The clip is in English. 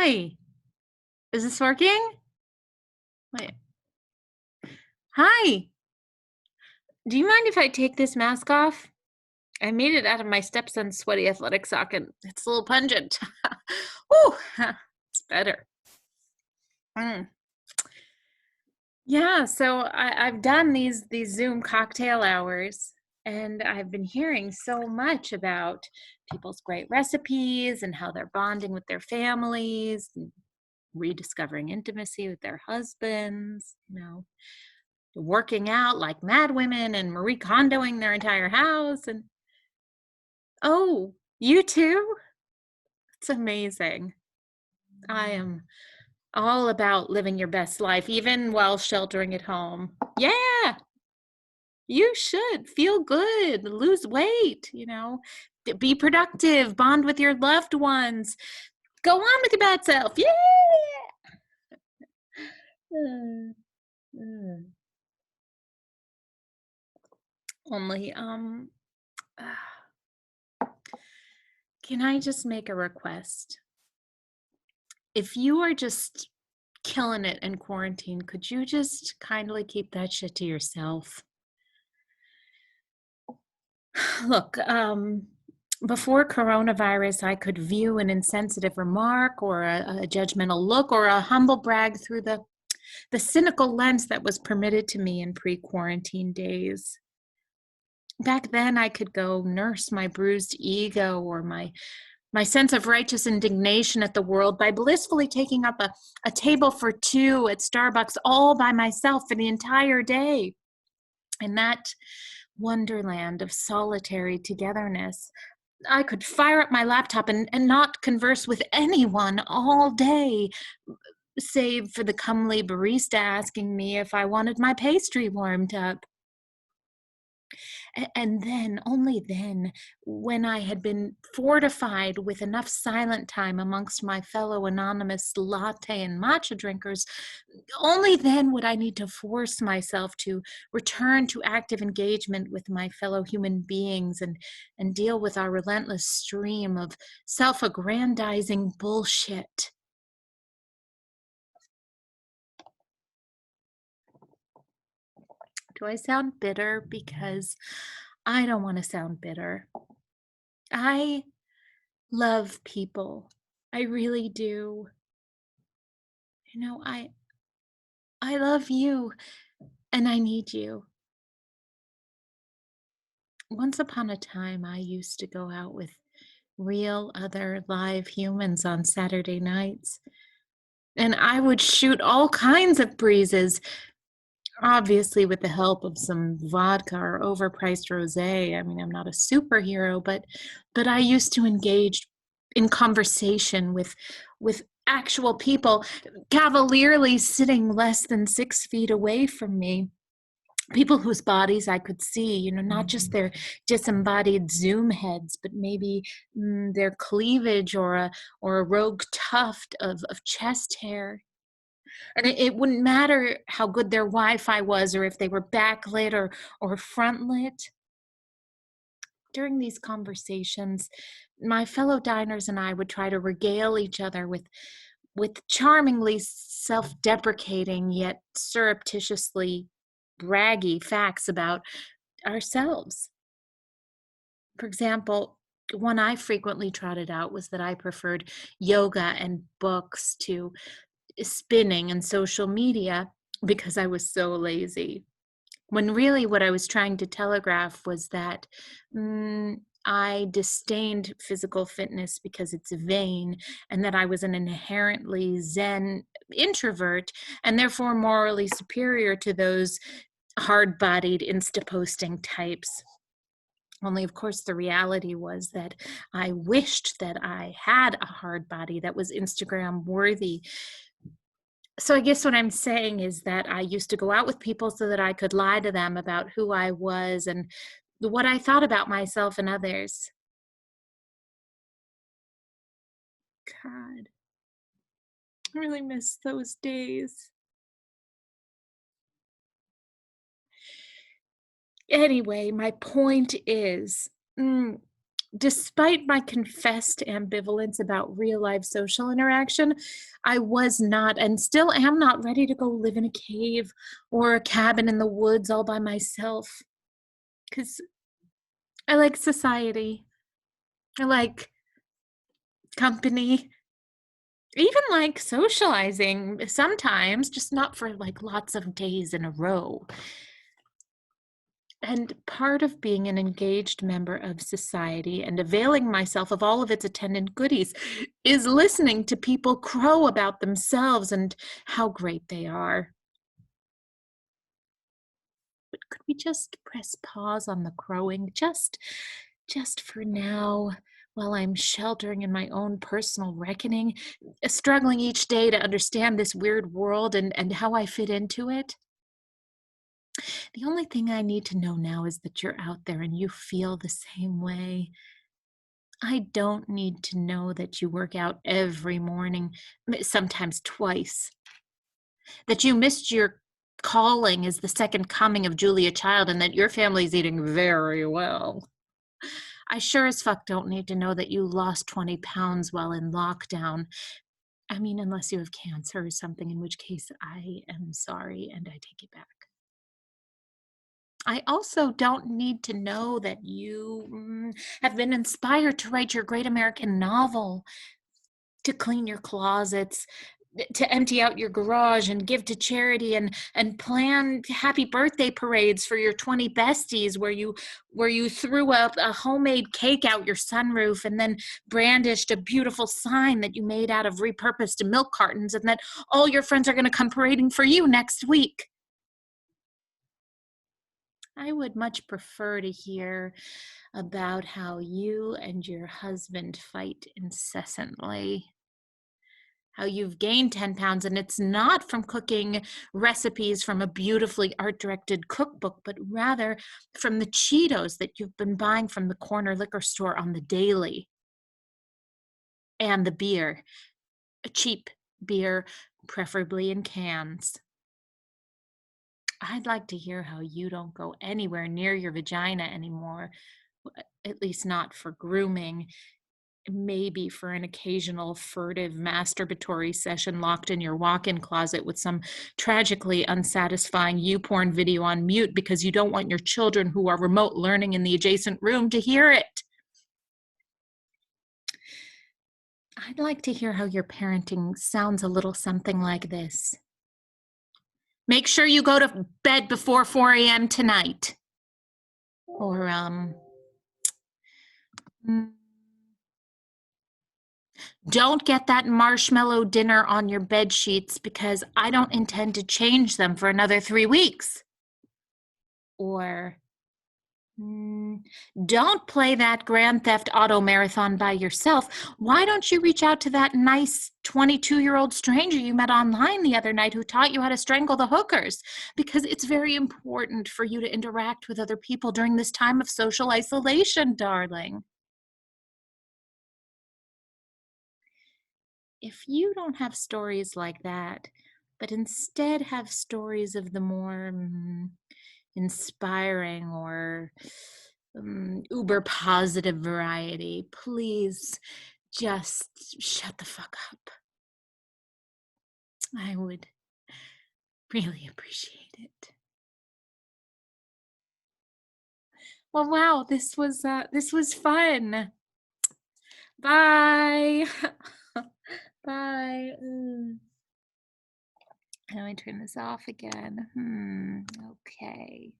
Hi. Is this working? Wait. Hi. Do you mind if I take this mask off? I made it out of my stepson's sweaty athletic sock and it's a little pungent. Ooh, it's better. Mm. Yeah, so I've done these Zoom cocktail hours and I've been hearing so much about people's great recipes and how they're bonding with their families and rediscovering intimacy with their husbands, working out like mad women and Marie Kondoing their entire house. And oh, you too? It's amazing. I am all about living your best life, even while sheltering at home. Yeah, you should feel good, lose weight, be productive, bond with your loved ones, go on with your bad self. Yeah. Mm, mm. Only, can I just make a request? If you are just killing it in quarantine, could you just kindly keep that shit to yourself? Look, before coronavirus, I could view an insensitive remark or a judgmental look or a humble brag through the cynical lens that was permitted to me in pre-quarantine days. Back then, I could go nurse my bruised ego or my sense of righteous indignation at the world by blissfully taking up a table for two at Starbucks all by myself for the entire day. In that wonderland of solitary togetherness, I could fire up my laptop and not converse with anyone all day, save for the comely barista asking me if I wanted my pastry warmed up. And then, only then, when I had been fortified with enough silent time amongst my fellow anonymous latte and matcha drinkers, only then would I need to force myself to return to active engagement with my fellow human beings and deal with our relentless stream of self aggrandizing bullshit. Do I sound bitter? Because I don't want to sound bitter. I love people. I really do. You know, I love you and I need you. Once upon a time I used to go out with real other live humans on Saturday nights, and I would shoot all kinds of breezes, obviously with the help of some vodka or overpriced rosé. I mean, I'm not a superhero, but I used to engage in conversation with actual people, cavalierly sitting less than 6 feet away from me. People whose bodies I could see, not just their disembodied Zoom heads, but maybe their cleavage or a rogue tuft of chest hair. And it wouldn't matter how good their Wi-Fi was or if they were backlit or frontlit. During these conversations, my fellow diners and I would try to regale each other with charmingly self-deprecating yet surreptitiously braggy facts about ourselves. For example, one I frequently trotted out was that I preferred yoga and books to spinning and social media because I was so lazy. When really what I was trying to telegraph was that I disdained physical fitness because it's vain, and that I was an inherently Zen introvert and therefore morally superior to those hard bodied, Insta posting types. Only, of course, the reality was that I wished that I had a hard body that was Instagram worthy. So I guess what I'm saying is that I used to go out with people so that I could lie to them about who I was and what I thought about myself and others. God, I really miss those days. Anyway, my point is, Despite my confessed ambivalence about real life social interaction, I was not and still am not ready to go live in a cave or a cabin in the woods all by myself. Because I like society, I like company, even like socializing sometimes, just not for like lots of days in a row. And part of being an engaged member of society and availing myself of all of its attendant goodies is listening to people crow about themselves and how great they are. But could we just press pause on the crowing just for now while I'm sheltering in my own personal reckoning, struggling each day to understand this weird world and how I fit into it? The only thing I need to know now is that you're out there and you feel the same way. I don't need to know that you work out every morning, sometimes twice, that you missed your calling as the second coming of Julia Child and that your family's eating very well. I sure as fuck don't need to know that you lost 20 pounds while in lockdown. I mean, unless you have cancer or something, in which case I am sorry and I take it back. I also don't need to know that you have been inspired to write your great American novel, to clean your closets, to empty out your garage and give to charity and plan happy birthday parades for your 20 besties where you threw up a homemade cake out your sunroof and then brandished a beautiful sign that you made out of repurposed milk cartons and that all your friends are going to come parading for you next week. I would much prefer to hear about how you and your husband fight incessantly, how you've gained 10 pounds, and it's not from cooking recipes from a beautifully art directed cookbook, but rather from the Cheetos that you've been buying from the corner liquor store on the daily, and the beer, a cheap beer, preferably in cans. I'd like to hear how you don't go anywhere near your vagina anymore, at least not for grooming, maybe for an occasional furtive masturbatory session locked in your walk-in closet with some tragically unsatisfying you-porn video on mute because you don't want your children who are remote learning in the adjacent room to hear it. I'd like to hear how your parenting sounds a little something like this. Make sure you go to bed before 4 a.m. tonight. Or, don't get that marshmallow dinner on your bed sheets because I don't intend to change them for another 3 weeks. Or, don't play that Grand Theft Auto marathon by yourself. Why don't you reach out to that nice 22-year-old stranger you met online the other night who taught you how to strangle the hookers? Because it's very important for you to interact with other people during this time of social isolation, darling. If you don't have stories like that, but instead have stories of the more inspiring or uber positive variety, please just shut the fuck up. I would really appreciate it. Well, wow, this was fun. Bye. Bye. How do I turn this off again? Okay.